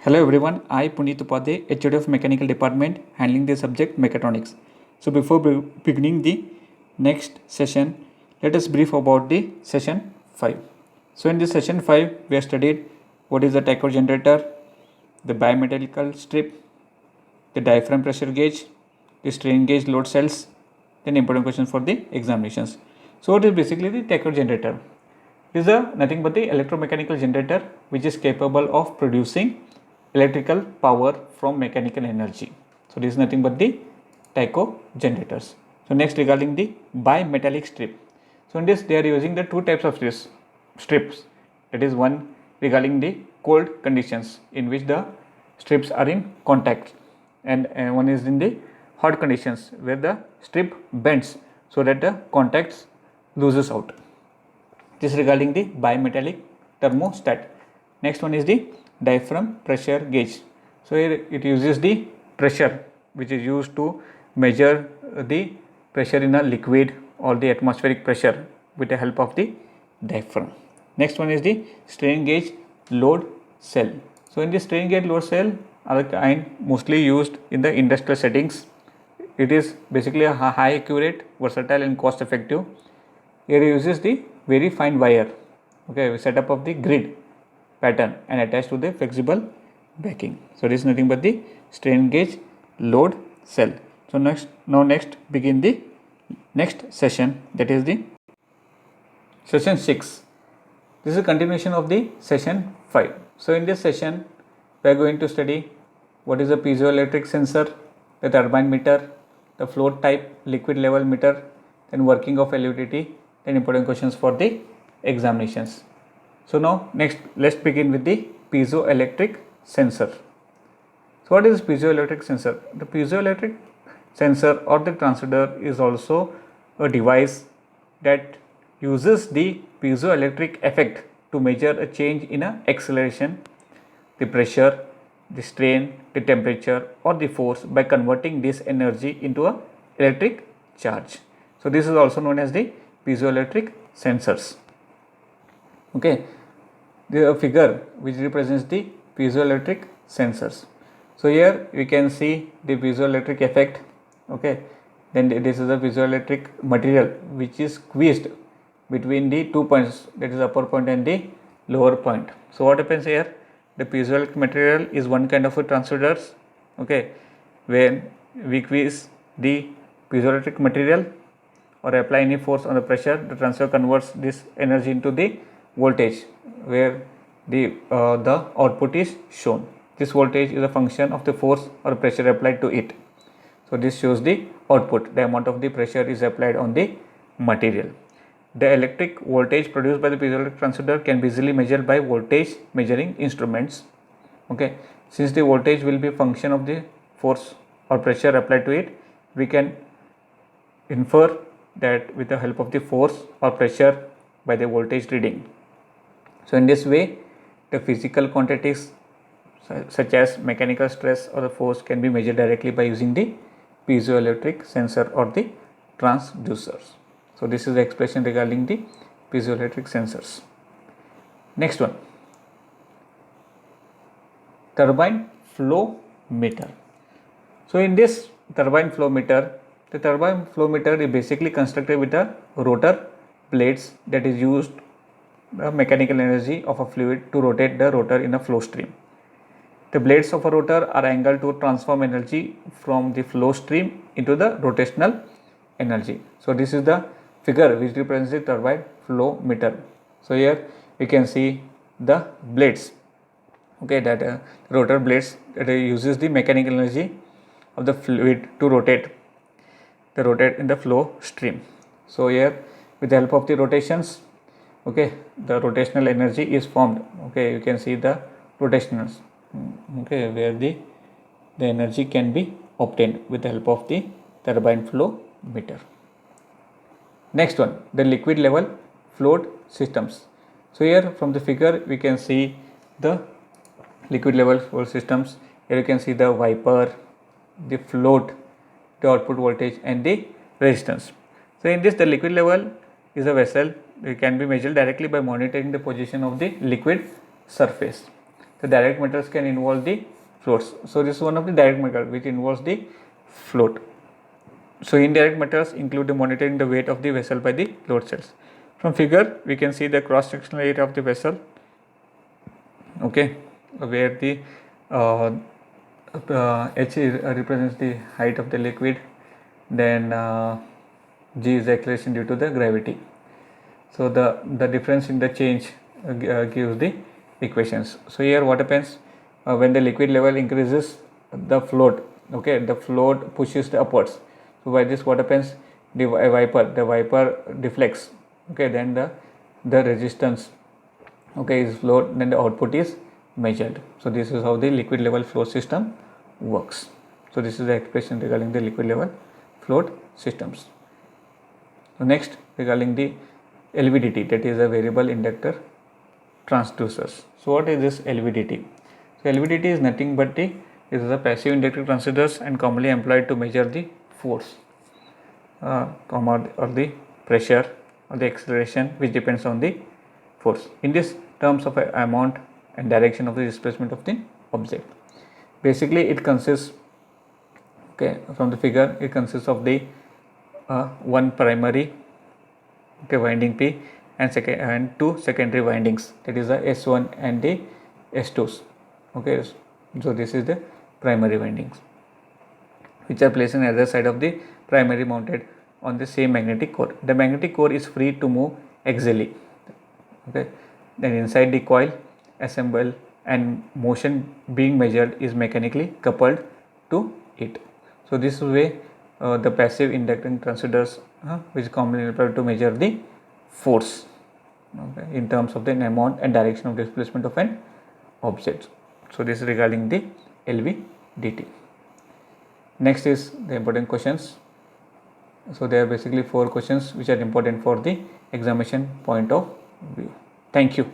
Hello everyone, I Puneet Upadhyay, HOD of Mechanical Department, handling the subject Mechatronics. So before beginning the next session, let us brief about the session 5. So in this session 5, we have studied what is the tachoid generator, the bimetallic strip, the diaphragm pressure gauge, the strain gauge load cells, then important questions for the examinations. So what is basically the tachoid generator? It is nothing but the electromechanical generator which is capable of producing electrical power from mechanical energy. So this is nothing but the tacho generators. So next, regarding the bimetallic strip. So in this they are using the two types of strips. That is, one regarding the cold conditions in which the strips are in contact, and one is in the hot conditions where the strip bends so that the contacts loses out. This regarding the bimetallic thermostat. Next one is the diaphragm pressure gauge. So here it uses the pressure which is used to measure the pressure in a liquid or the atmospheric pressure with the help of the diaphragm. Next one is the strain gauge load cell. So in the strain gauge load cell are kind mostly used in the industrial settings. It is basically a high accurate, versatile and cost effective. Here it uses the very fine wire, setup of the grid pattern and attached to the flexible backing. So this is nothing but the strain gauge load cell. So next begin the next session, that is the session 6. This is a continuation of the session 5. So in this session we are going to study what is a piezoelectric sensor, the turbine meter, the float type liquid level meter, then working of LVDT, then important questions for the examinations. So now next let's begin with the piezoelectric sensor. So what is piezoelectric sensor? The piezoelectric sensor or the transducer is also a device that uses the piezoelectric effect to measure a change in a acceleration, the pressure, the strain, the temperature or the force by converting this energy into a electric charge. So this is also known as the piezoelectric sensors. The figure which represents the piezoelectric sensors. So here we can see the piezoelectric effect. Then this is the piezoelectric material which is squeezed between the 2 points, that is upper point and the lower point. So what happens here? The piezoelectric material is one kind of a transducer. When we squeeze the piezoelectric material or apply any force on the pressure, the transducer converts this energy into the voltage where the output is shown. This voltage is a function of the force or pressure applied to it. So this shows the output, the amount of the pressure is applied on the material. The electric voltage produced by the piezoelectric transducer can be easily measured by voltage measuring instruments. Since the voltage will be a function of the force or pressure applied to it, we can infer that with the help of the force or pressure by the voltage reading. So in this way, the physical quantities such as mechanical stress or the force can be measured directly by using the piezoelectric sensor or the transducers. So this is the expression regarding the piezoelectric sensors. Next one, turbine flow meter. So in this turbine flow meter, the turbine flow meter is basically constructed with a rotor blades that is used the mechanical energy of a fluid to rotate the rotor in a flow stream. The blades of a rotor are angled to transform energy from the flow stream into the rotational energy. So this is the figure which represents the turbine flow meter. So here we can see the blades, that rotor blades that uses the mechanical energy of the fluid to rotate in the flow stream. So here with the help of the rotations, the rotational energy is formed. You can see the rotationals, where the energy can be obtained with the help of the turbine flow meter. Next one, the liquid level float systems. So here from the figure we can see the liquid level float systems. Here you can see the wiper, the float, the output voltage and the resistance. So in this, the liquid level is a vessel. It can be measured directly by monitoring the position of the liquid surface. The direct methods can involve the floats. So this is one of the direct method which involves the float. So indirect methods include the monitoring the weight of the vessel by the load cells. From figure we can see the cross sectional area of the vessel, okay, where the h represents the height of the liquid, then g is the acceleration due to the gravity. So the difference in the change gives the equations. So here what happens, when the liquid level increases, the float, okay, the float pushes the upwards. So by this what happens, the viper deflects, okay, then the resistance, okay, is float, then the output is measured. So this is how the liquid level flow system works. So this is the expression regarding the liquid level float systems. So next, regarding the LVDT, that is a variable inductor transducers. So what is this LVDT? So LVDT is nothing but this is a passive inductor transducers and commonly employed to measure the force, or the pressure or the acceleration which depends on the force. In this terms of amount and direction of the displacement of the object. Basically it consists, okay, from the figure it consists of the one primary, okay, winding P and two secondary windings, that is the S1 and the S2s, okay. So this is the primary windings which are placed on the other side of the primary mounted on the same magnetic core. The magnetic core is free to move axially, okay. Then inside the coil assemble and motion being measured is mechanically coupled to it. So this way the passive inducting transducers which is commonly employed to measure the force, okay, in terms of the amount and direction of displacement of an object. So this is regarding the LVDT. Next is the important questions. So there are basically 4 questions which are important for the examination point of view. Thank you.